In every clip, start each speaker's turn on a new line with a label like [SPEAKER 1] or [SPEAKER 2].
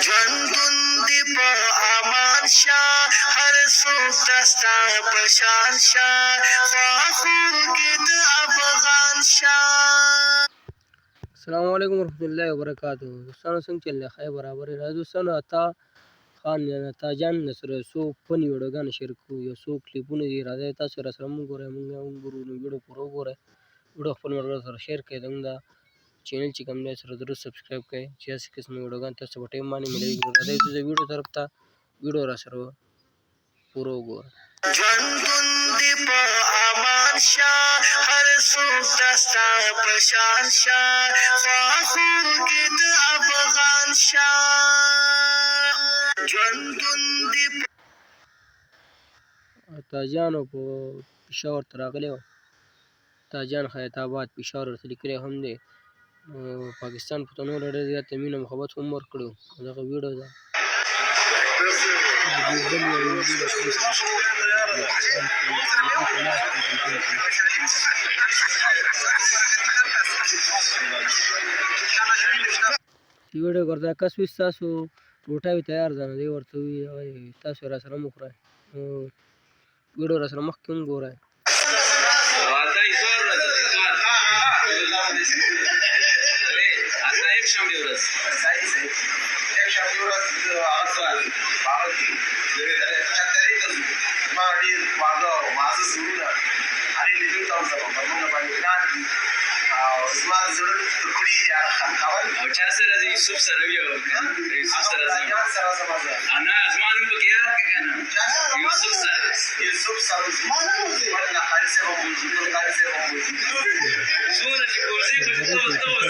[SPEAKER 1] ژوندون دی په امان شاه هر څوک دستا په شان شاه خواخوږي د افغان شاه. السلام علیکم ورحمۃ اللہ وبرکاتہ. دوستانو څنګه چل دی؟ خیر برابر راځو دوستانو. عطا خان یا عطا جان سره څو فني ویډیوګانې شیر کړو، یو څو کلیپونه دي. راځئ تاسو راسره مونږ ګورئ، مونږ هم ګورو. نو ویډیو پوره وګورئ، ویډیو خپل ملګرو سره شیر کړئ. زموږ دا چینل چې کوم دی سره ضرور سبسکرایب کړئ چې داسې قسمه ویډیوګانې تاسو په ټایم باندې ملوي. راځئ د ویډیو طرف ته، ویډیو راسره پوره وګورئ. ژوندون دی په امان شاه هر څوک دستا په شان شاه خواخوږي د افغان شاه. ژوندون دی عطاجانو په پېښور ته راغلی و. عطاجان خیاط آباد پېښور ورته لیکلی هم دی. پاکستان پښتنو له ډېر زیاته مینه محبت هم ورکړی و. دغه ویډیو ده. ویډیو ګرځا کس وي ستاسو ټوټه وي تیار ده، نو دی ورته وایي تاسو یې راسره مه خورئ. ویډیو راسره مخکې هم ګورئ.
[SPEAKER 2] زما د زړه ټوکړي او چا سره د یوسف سره وي او یوسف سره سره زما انا زما نوم پکې یاد کړه کنه یوسف سره زما نوم ورنه خالص هم موجود څومره چې کوزي په ټول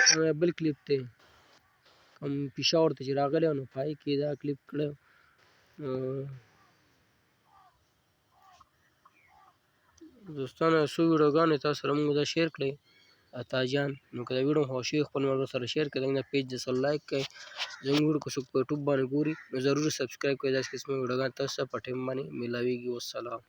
[SPEAKER 1] سره بل کلیپ دی کوم پېښور ته چې راغلی نو پای کې دا کلیپ کړی. دوستانو څو ویډیوګانې تاسو سره مونږ دا شیر کړئ عطاجان. نو که دا ویډیو خوښ شي خپل ملګرو سره شیر کړئ. زموږ دا پیج د سره لایک کړئ. زموږ ویډیو که څوک په یوټیوب باندې ګوري نو ضرور سبسکرایب کړئ. داسې قسمه ویډیوګانې تاسو ته په ټایم باندې میلاویږي. والسلام.